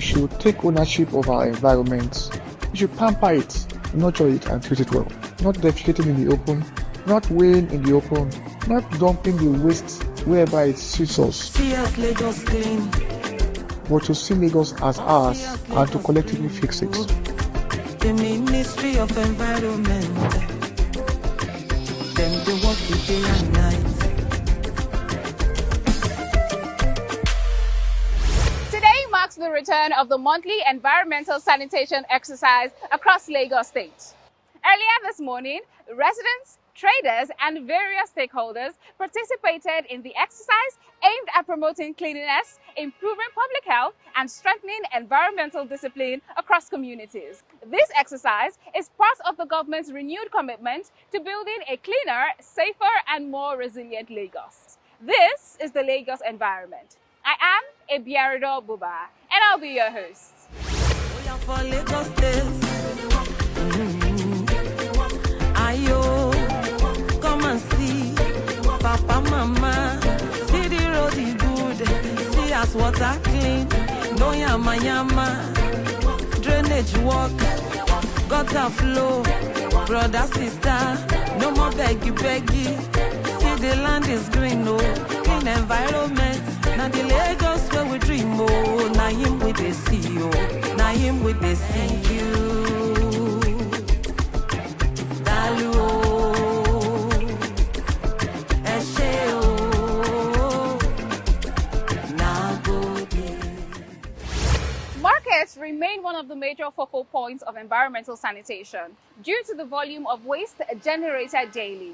we should take ownership of our environment. We should pamper it, nurture it, and treat it well. Not defecating in the open, not weighing in the open, not dumping the waste wherever it suits us, but to see Lagos as ours and to collectively fix it. The Ministry of Environment, them they work day and night. Today marks the return of the monthly environmental sanitation exercise across Lagos State. Earlier this morning, residents, traders, and various stakeholders participated in the exercise aimed at promoting cleanliness, improving public health, and strengthening environmental discipline across communities. This exercise is part of the government's renewed commitment to building a cleaner, safer, and more resilient Lagos. This is the Lagos Environment. I am Ebiarido Buba, and I'll be your host. Come and see, Papa, Mama, see the road is good, see us water clean, no yama yama, drainage walk, gutter flow, brother, sister, no more beggy, see the land is green, no, clean environment, now the Lagos where we dream, oh, now him with the see, oh, now him with the see you. Markets remain one of the major focal points of environmental sanitation due to the volume of waste generated daily.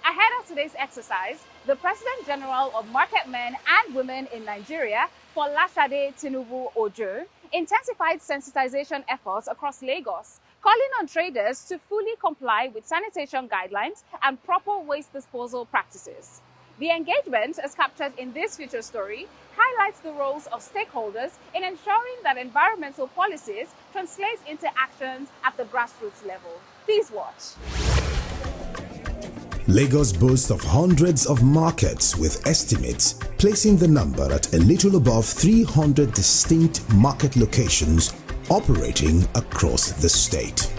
Ahead of today's exercise, the President General of Market Men and Women in Nigeria, Folashade Tinubu-Ojo, intensified sensitization efforts across Lagos, calling on traders to fully comply with sanitation guidelines and proper waste disposal practices. The engagement, as captured in this feature story, highlights the roles of stakeholders in ensuring that environmental policies translate into actions at the grassroots level. Please watch. Lagos boasts of hundreds of markets, with estimates placing the number at a little above 300 distinct market locations operating across the state.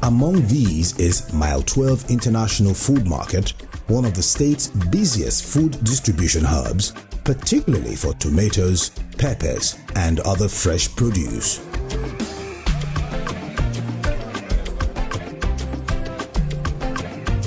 Among these is Mile 12 International Food Market, one of the state's busiest food distribution hubs, particularly for tomatoes, peppers, and other fresh produce.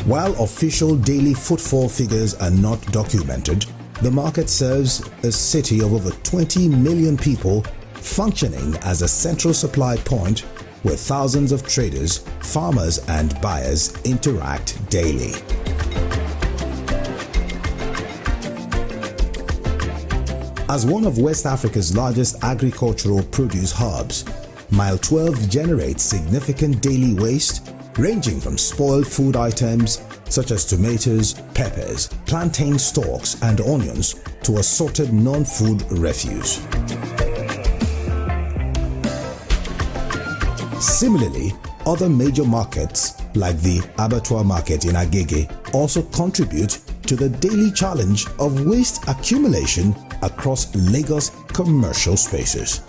While official daily footfall figures are not documented, the market serves a city of over 20 million people, functioning as a central supply point where thousands of traders, farmers, and buyers interact daily. As one of West Africa's largest agricultural produce hubs, Mile 12 generates significant daily waste, ranging from spoiled food items such as tomatoes, peppers, plantain stalks, and onions to assorted non-food refuse. Similarly, other major markets like the Abattoir Market in Agege also contribute to the daily challenge of waste accumulation across Lagos commercial spaces.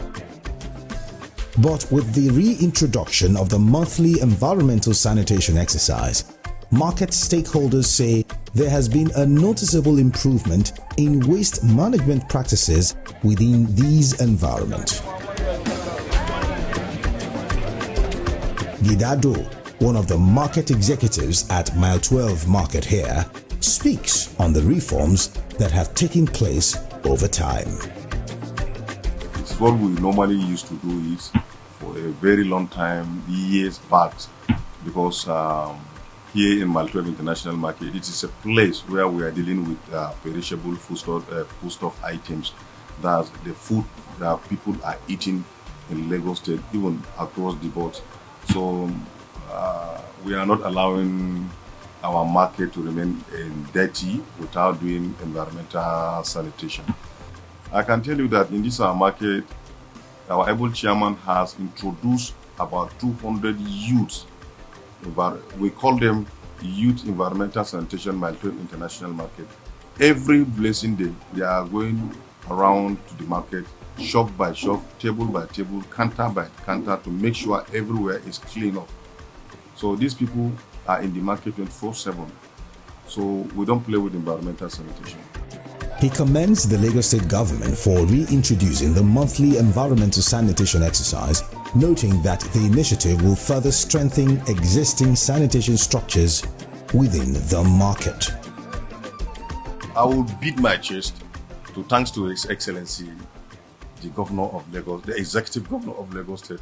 But with the reintroduction of the monthly environmental sanitation exercise, market stakeholders say there has been a noticeable improvement in waste management practices within these environments. Gidado, one of the market executives at Mile 12 Market here, speaks on the reforms that have taken place over time. It's what we normally used to do it for a very long time, years back, because here in Mile 12 International Market, it is a place where we are dealing with perishable foodstuff items. That's the food that people are eating in Lagos State, even across the board. So we are not allowing our market to remain dirty without doing environmental sanitation. I can tell you that in this market, our able chairman has introduced about 200 youths. We call them Youth Environmental Sanitation Mile 12 International Market. Every blessing day, they are going around to the market, shop by shop, table by table, counter by counter, to make sure everywhere is clean up. So these people are in the market 24/7. So we don't play with environmental sanitation. He commends the Lagos State government for reintroducing the monthly environmental sanitation exercise, noting that the initiative will further strengthen existing sanitation structures within the market. I will beat my chest to thanks to His Excellency, the Governor of Lagos, the Executive Governor of Lagos State,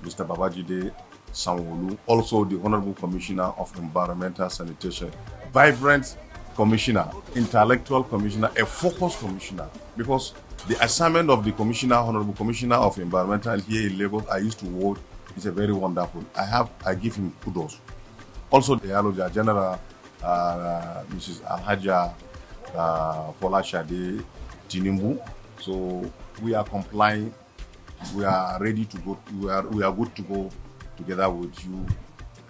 Mr. Babajide Sanwo-Olu, also the Honorable Commissioner of Environmental Sanitation, vibrant commissioner, intellectual commissioner, a focused commissioner, because the assignment of the commissioner, Honorable Commissioner of Environmental here in Lagos, I used to hold, is a very wonderful. I give him kudos. Also, the Aloja General, Mrs. Alhaja Folashade Tinubu. So we are complying. We are ready to go. We are good to go together with you,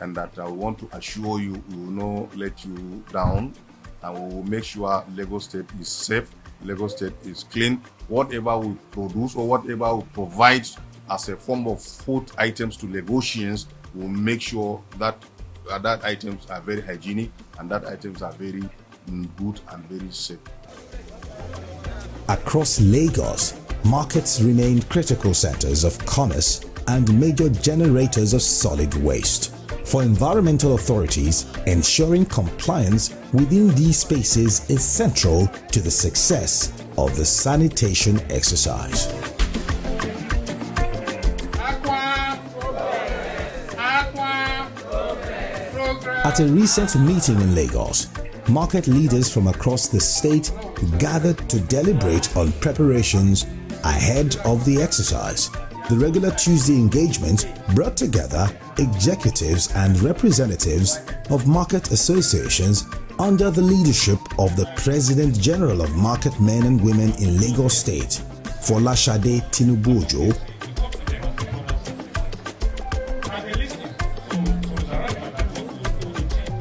and that I want to assure you, we will not let you down, and we will make sure Lagos State is safe, Lagos State is clean. Whatever we produce or whatever we provide as a form of food items to Lagosians, we'll make sure that that items are very hygienic and that items are very good and very safe. Across Lagos, markets remain critical centers of commerce and major generators of solid waste. For environmental authorities, ensuring compliance within these spaces is central to the success of the sanitation exercise. At a recent meeting in Lagos, market leaders from across the state gathered to deliberate on preparations ahead of the exercise. The regular Tuesday engagement brought together executives and representatives of market associations under the leadership of the President General of Market Men and Women in Lagos State, Folashade Tinubu-Ojo.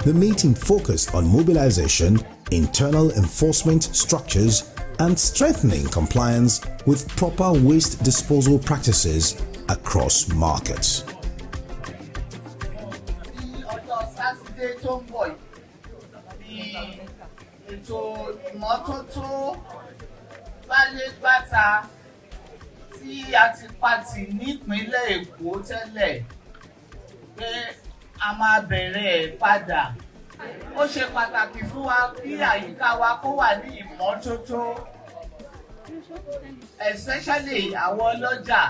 The meeting focused on mobilization, internal enforcement structures, and strengthening compliance with proper waste disposal practices across markets. A máa bẹ̀rẹ̀ padà. Ó ṣe pàtàkì fún wa kí àyíká wa kó wà ní ìmọ́tótó. Especially àwọn ọlọ́jà.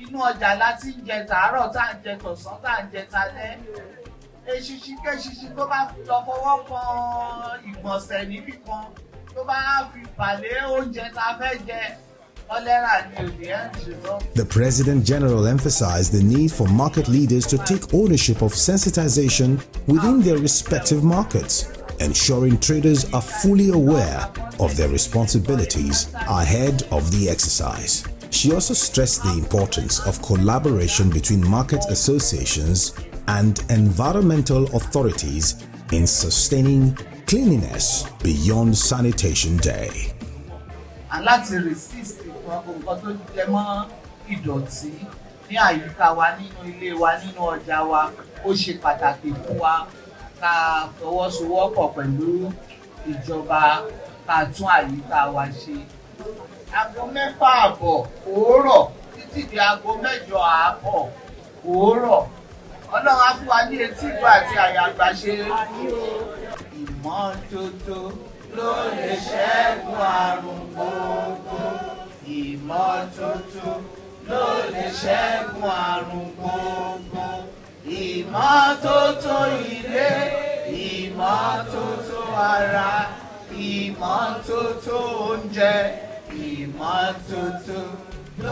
Inú ọjà láti ń jẹ tàárọ̀, tá ń jẹ tọ̀sán, tá ń jẹ talẹ́. Eṣinṣin kéṣinṣin tó bá lọ fọwọ́ kan ìgbọ̀nsẹ̀ níbì kan, tó bá fi bàlẹ́ oúnjẹ tá fẹ́ jẹ. The President General emphasized the need for market leaders to take ownership of sensitization within their respective markets, ensuring traders are fully aware of their responsibilities ahead of the exercise. She also stressed the importance of collaboration between market associations and environmental authorities in sustaining cleanliness beyond Sanitation Day. And láti resist nǹkan tó jẹ mọ́ ìdọ̀tí ní àyíká wa, nínú ilé wa, nínú ọjà wa, ó ṣe pàtàkì fún wa ká fọwọ́sowọ́pọ̀ pẹ̀lú ìjọba ká tún àyíká wa ṣe. Aago 6:30 òórọ̀ títí di aago 8 àárọ̀ òórọ̀. Ọlọ́run á fún wa ní etí ìgbọ́ àti àyàgbà ṣe. Ìmọ́tótó ló lè ṣẹ́gun àrùn gbogbo. Ìmọ́tótó ló lè ṣẹ́gun àrùn gbogbo. Ìmọ́tótó ilé, ìmọ́tótó ara, ìmọ́tótó oúnjẹ, ìmọ́tótó.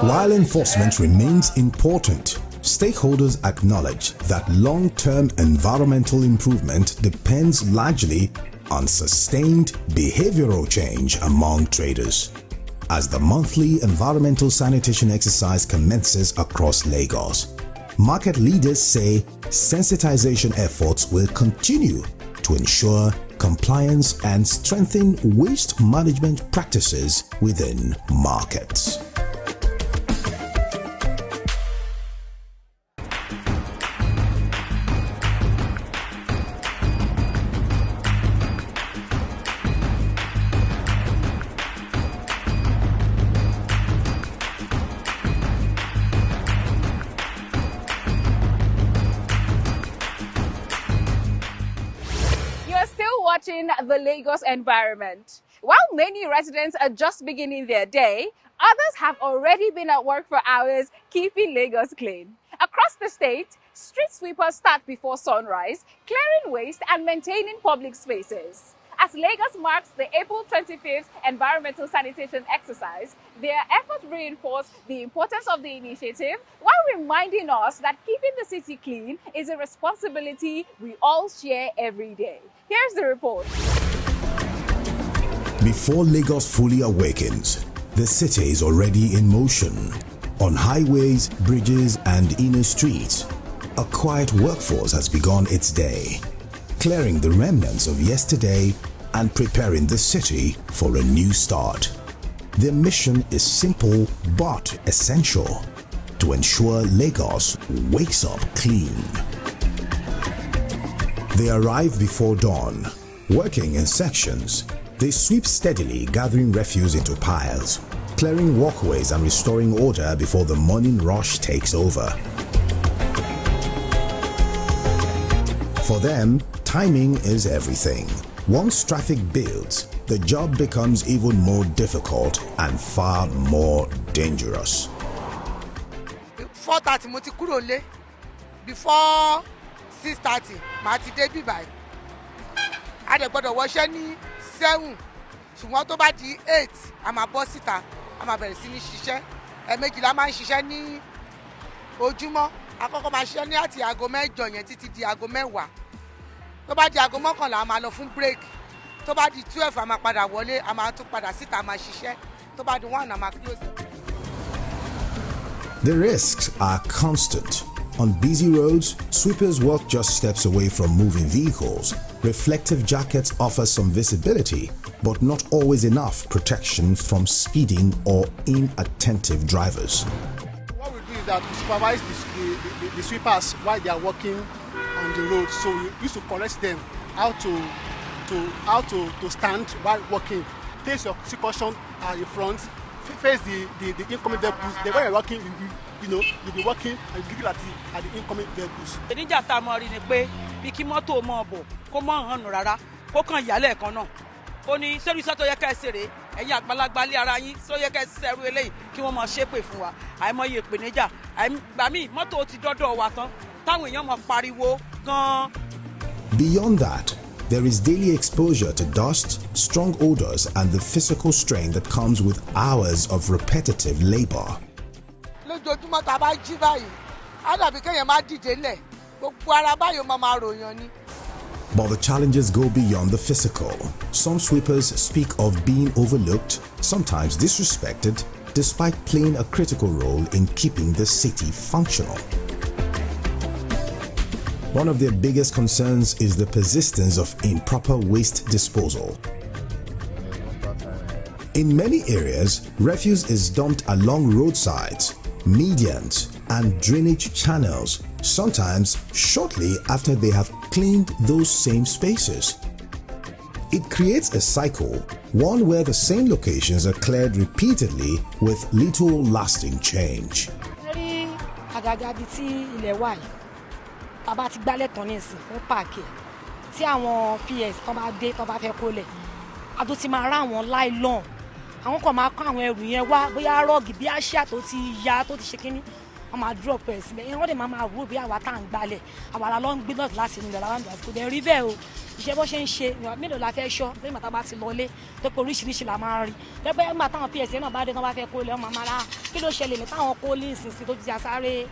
While enforcement remains important, stakeholders acknowledge that long-term environmental improvement depends largely on sustained behavioral change among traders. As the monthly environmental sanitation exercise commences across Lagos, market leaders say sensitization efforts will continue to ensure compliance, and strengthen waste management practices within markets. Watching the Lagos environment. While many residents are just beginning their day, others have already been at work for hours keeping Lagos clean. Across the state, street sweepers start before sunrise, clearing waste and maintaining public spaces. As Lagos marks the April 25th environmental sanitation exercise, their efforts reinforce the importance of the initiative while reminding us that keeping the city clean is a responsibility we all share every day. Here's the report. Before Lagos fully awakens, the city is already in motion. On highways, bridges, and inner streets, a quiet workforce has begun its day, clearing the remnants of yesterday and preparing the city for a new start. Their mission is simple but essential: to ensure Lagos wakes up clean. They arrive before dawn, working in sections. They sweep steadily, gathering refuse into piles, clearing walkways and restoring order before the morning rush takes over. For them, timing is everything. Once traffic builds, the job becomes even more difficult and far more dangerous. 4:30 mo ti kúrò lé. Before 6:30 màá ti dé bí báyìí. A dẹ̀ gbọ́dọ̀ wọṣẹ́ ní 7. Ṣùgbọ́n tó bá di 8 a máa bọ́ síta, a máa bẹ̀rẹ̀ sí ní ṣiṣẹ́. Ẹ̀ẹ̀mejì la máa ń ṣiṣẹ́ ní ojúmọ́. Àkọ́kọ́ máa ṣiṣẹ́ ní àti aago 8 yẹn títí di aago 10. Tó bá di aago 11 a máa lọ fún break. Tó bá di 12 a máa padà wọlé, a máa tún padà síta, a máa ṣiṣẹ́. Tó bá di 1 a máa close. The risks are constant. On busy roads, sweepers work just steps away from moving vehicles. Reflective jackets offer some visibility, but not always enough protection from speeding or inattentive drivers. What we do is that we supervise the sweepers while they are working on the road. So we used to correct them how to stand while working. Place your caution at the front, face the incoming vehicles. The way you're working, you'll be working and looking at the incoming vehicles. Níjà tá a mọ̀ rí ni pé bí kí mọ́tò mọ̀ bọ̀ kó mọ̀ hàn rárá kó kàn yálẹ̀ kan náà. Ó ní sórí iṣẹ́ tó yẹ ká ẹ ṣeré ẹ̀yin àgbàlagbà lé ara yín tó yẹ ká ẹ ṣiṣẹ́ irú eléyìí kí wọ́n máa ṣépè fún wa. Àìmọye ìpèníjà àìgbà míì mọ́tò ti dọ́dọ̀ wa tán táwọn èèyàn máa pariwo gan-an. Beyond that, there is daily exposure to dust, strong odors, and the physical strain that comes with hours of repetitive labor. Lójoojúmọ́ tá a bá jí báyìí, á dàbí kéèyàn má dìde lẹ̀, gbogbo ara báyìí máa ròyàn ni. But the challenges go beyond the physical. Some sweepers speak of being overlooked, sometimes disrespected, despite playing a critical role in keeping the city functional. One of their biggest concerns is the persistence of improper waste disposal. In many areas, refuse is dumped along roadsides, medians, and drainage channels, sometimes shortly after they have cleaned those same spaces. It creates a cycle, one where the same locations are cleared repeatedly with little lasting change. Tàbá ti gbálẹ̀ tán nísìn ó pààkì tí àwọn PS tán bá dé tán bá fẹ́ kólẹ̀ àtò ti máa rá àwọn láìlọ́n àwọn kan máa kó àwọn ẹrù yẹn wá bóyá rọ́ọ̀gì bí àṣà tó ti ya tó ti ṣe kínní wọ́n máa drop ẹ̀ síbẹ̀ yẹn wọ́n dẹ̀ máa rú bí àwa tá à ń gbálẹ̀ àwa la lọ́ ń gbé náà láti inú ìlẹ̀ láwọn àti kò dẹ̀ rí bẹ́ẹ̀ o iṣẹ́ bó ṣe ń ṣe mélòó la fẹ́ ṣọ́ lẹ́yìn màtá bá ti lọlé tó pé oríṣiríṣi la máa ń rí lẹ́gbẹ́ ẹgbà táwọn PS náà bá dé tán bá fẹ́ kólẹ̀ wọ́n máa rà kí ló ṣẹlẹ̀ ní táwọn kólé ìsinsìn tó ti sáré.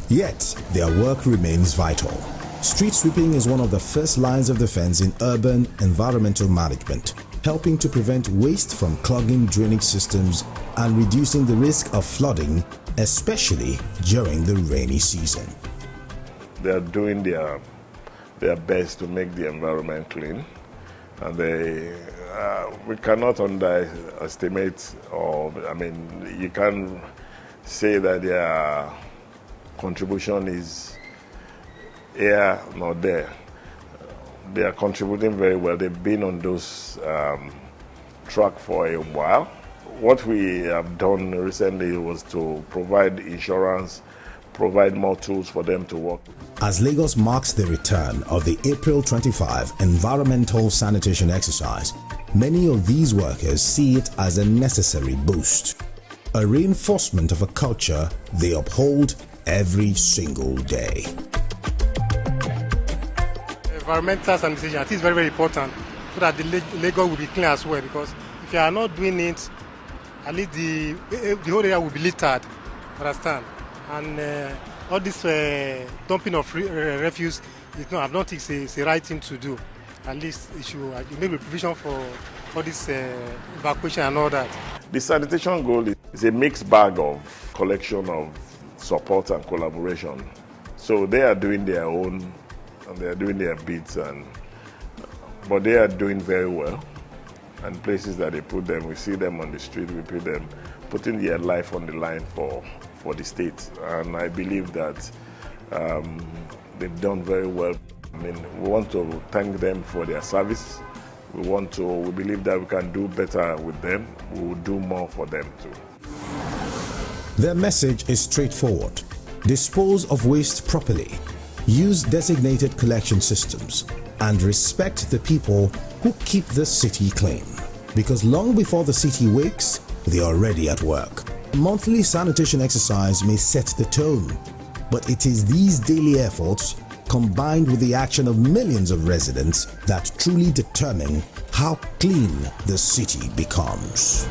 Yet, their work remains vital. Street sweeping is one of the first lines of defense in urban environmental management, helping to prevent waste from clogging drainage systems and reducing the risk of flooding, especially during the rainy season. They are doing their best to make the environment clean, and we cannot underestimate, you can say that their contribution is here nor there. They are contributing very well. They've been on those track for a while. What we have done recently was to provide insurance, provide more tools for them to work. As Lagos marks the return of the April 25 environmental sanitation exercise, many of these workers see it as a necessary boost, a reinforcement of a culture they uphold every single day. Environmental sanitation, I think, is very, very important so that the Lagos will be clean as well, because if you are not doing it, at least the whole area will be littered, understand? And all this dumping of refuse, I don't think it's the right thing to do. At least it should make a provision for all this evacuation and all that. The sanitation goal is a mixed bag of collection of support and collaboration. So they are doing their own, and they are doing their bits, but they are doing very well. And places that they put them, we see them on the street, we put them putting their life on the line for the state. And I believe that they've done very well. We want to thank them for their service. We believe that we can do better with them. We will do more for them too. Their message is straightforward. Dispose of waste properly, use designated collection systems, and respect the people who keep the city clean. Because long before the city wakes, they are already at work. A monthly sanitation exercise may set the tone, but it is these daily efforts combined with the action of millions of residents that truly determine how clean the city becomes.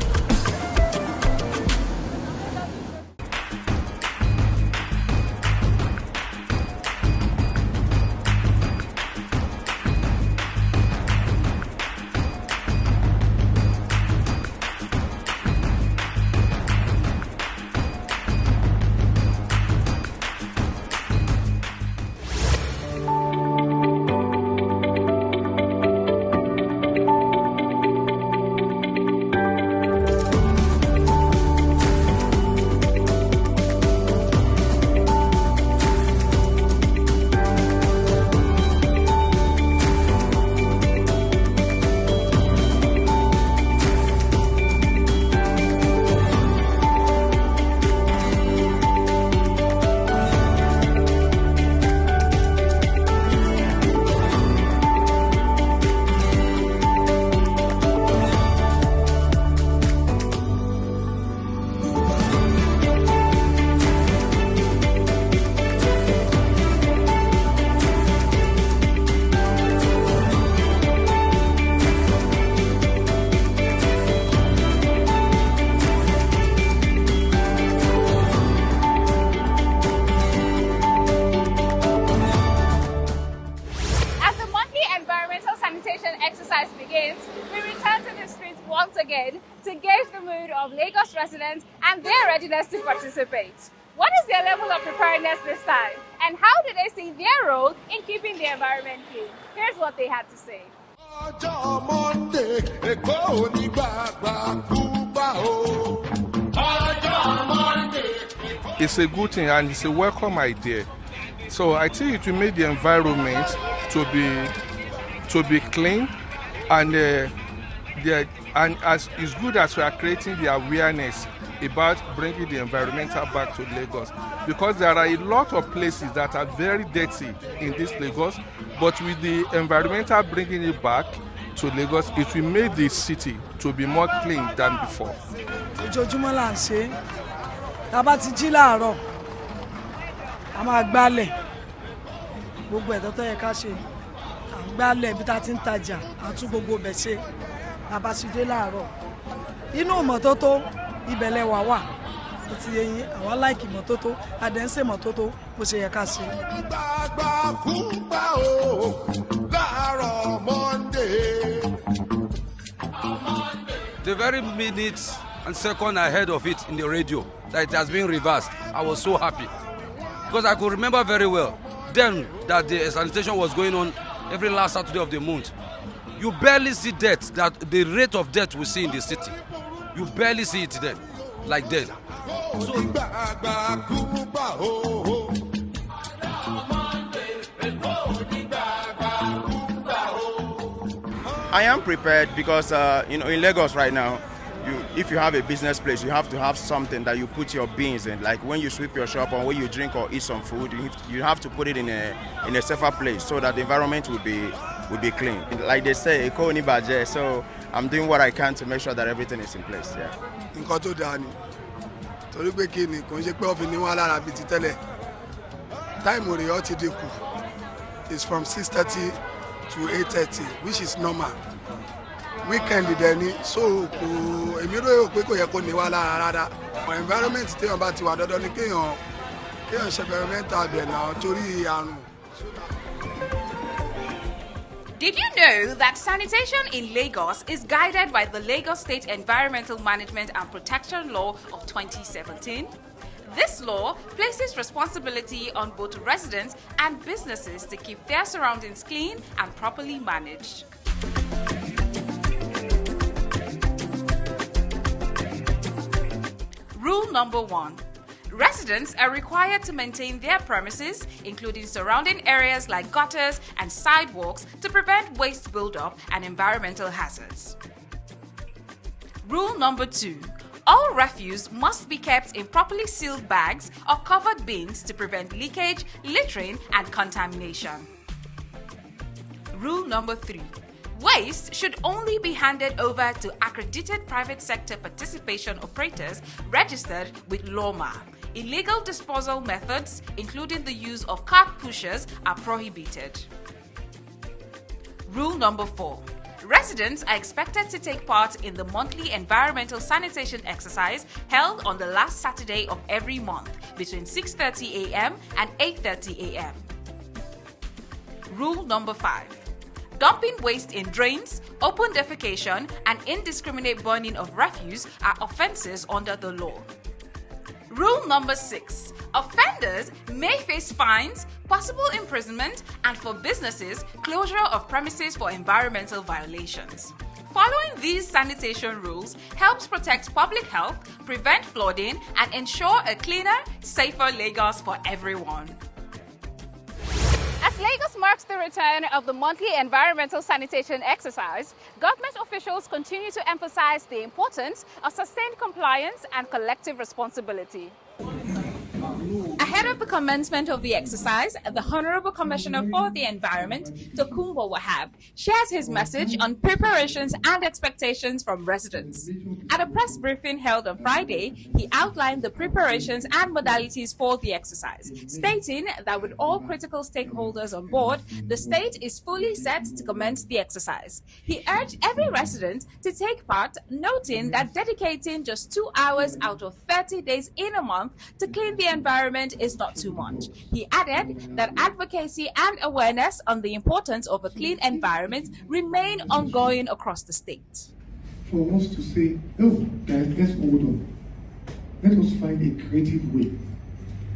And their readiness to participate. What is their level of preparedness this time? And how do they see their role in keeping the environment clean? Here's what they had to say. It's a good thing and it's a welcome idea. So I think it will make the environment to be clean, and as it's good as we are creating the awareness about bringing the environmental back to Lagos, because there are a lot of places that are very dirty in this Lagos, but with the environmental bringing it back to Lagos, it will make the city to be more clean than before. Ojoojúmọ́ là ń ṣe, tá bá ti jí láàárọ̀, a máa gbálẹ̀, gbogbo ẹ̀tọ́ tó yẹ ká ṣe, à ń gbálẹ̀ bí tá ti ń tajà, à tún gbogbo bẹ̀ ṣe, tá bá ti dé láàárọ̀. Inú ìmọ́tótó ibẹ̀lẹ̀ wà wà, ó ti yẹ yín, àwọn láìkì ìmọ́tótó, àdẹ́ńsẹ̀ ìmọ́tótó bó ṣe yẹ ká ṣe. The very minute and second I heard of it in the radio that it has been reversed, I was so happy, because I could remember very well then that the sanitation was going on every last Saturday of the month, you barely see death, that the rate of death we see in the city. You barely see it then, like that. So, I am prepared because, in Lagos right now, if you have a business place, you have to have something that you put your bins in. Like when you sweep your shop or when you drink or eat some food, you have to put it in a safer place so that the environment will be clean. Like they say, eko ni baje. So I'm doing what I can to make sure that everything is in place. Yeah. Nǹkan tó dáa ni torí pé kí ni kò ń ṣe pé òfin ni wọ́n lára bíi ti tẹ́lẹ̀ táìmù rẹ̀ ó ti dínkù is from 6:30 to 8:30 which is normal weekend dẹ̀ ni so kò èmi rò pé kò yẹ kó ní wá lára rárá environment téèyàn bá ti wà dandan ni kéèyàn ṣe environmental bẹ̀ náà torí àrùn. Did you know that sanitation in Lagos is guided by the Lagos State Environmental Management and Protection Law of 2017? This law places responsibility on both residents and businesses to keep their surroundings clean and properly managed. Rule number 1. Residents are required to maintain their premises, including surrounding areas like gutters and sidewalks, to prevent waste buildup and environmental hazards. Rule number 2. All refuse must be kept in properly sealed bags or covered bins to prevent leakage, littering, and contamination. Rule number 3. Waste should only be handed over to accredited private sector participation operators registered with LOMA. Illegal disposal methods, including the use of cart pushers, are prohibited. Rule number 4. Residents are expected to take part in the monthly environmental sanitation exercise held on the last Saturday of every month between 6:30 a.m. and 8:30 a.m. Rule number 5. Dumping waste in drains, open defecation, and indiscriminate burning of refuse are offences under the law. Rule number 6. Offenders may face fines, possible imprisonment, and for businesses, closure of premises for environmental violations. Following these sanitation rules helps protect public health, prevent flooding, and ensure a cleaner, safer Lagos for everyone. As Lagos marks the return of the monthly environmental sanitation exercise, government officials continue to emphasize the importance of sustained compliance and collective responsibility. Ahead of the commencement of the exercise, the Honorable Commissioner for the Environment, Tokunbo Wahab, shares his message on preparations and expectations from residents. At a press briefing held on Friday, he outlined the preparations and modalities for the exercise, stating that with all critical stakeholders on board, the state is fully set to commence the exercise. He urged every resident to take part, noting that dedicating just 2 hours out of 30 days in a month to clean the environment is not too much. He added that advocacy and awareness on the importance of a clean environment remain ongoing across the state. For us to say, no, guys, let's hold on. Let us find a creative way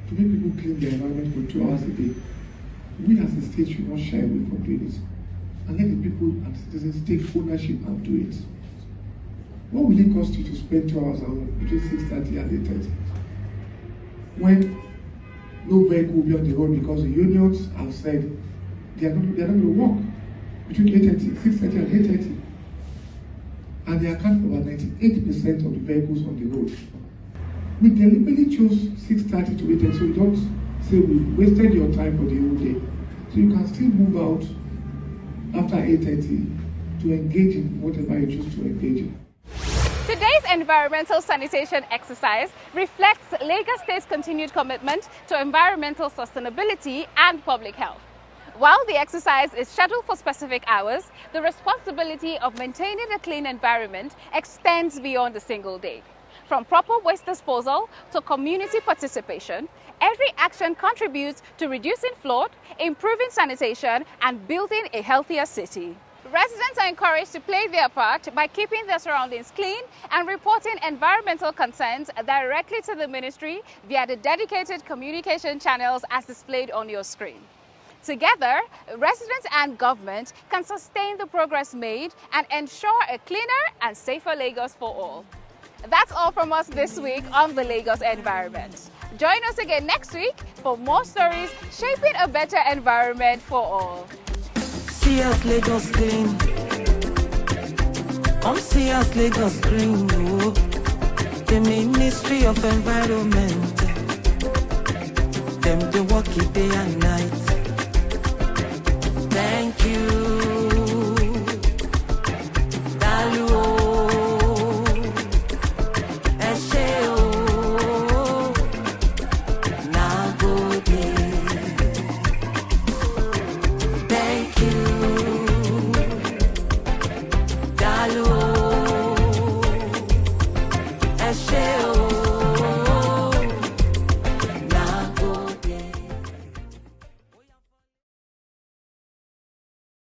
to make people clean their environment for 2 hours a day. We as a state should not shy away from doing it. And let the people and citizens take ownership and do it. What will it cost you to spend 2 hours between 6:30 and 8:30? When no vehicle will be on the road because the unions have said they are not going to work between 6:30 and 8:30. And they account for about 98% of the vehicles on the road. We deliberately chose 6:30 to 8:30 so you don't say we wasted your time for the whole day. So you can still move out after 8:30 to engage in whatever you choose to engage in. Today's environmental sanitation exercise reflects Lagos State's continued commitment to environmental sustainability and public health. While the exercise is scheduled for specific hours, the responsibility of maintaining a clean environment extends beyond a single day. From proper waste disposal to community participation, every action contributes to reducing flood, improving sanitation, and building a healthier city. Residents are encouraged to play their part by keeping their surroundings clean and reporting environmental concerns directly to the ministry via the dedicated communication channels as displayed on your screen. Together, residents and government can sustain the progress made and ensure a cleaner and safer Lagos for all. That's all from us this week on the Lagos Environment. Join us again next week for more stories shaping a better environment for all. See us Lagos clean. Come see us Lagos green. Oh. The Ministry of Environment. Them they work it day and night. Thank you. Dalu o. Eshe o. Nagode. Thank you. Dalu o. Eshe o.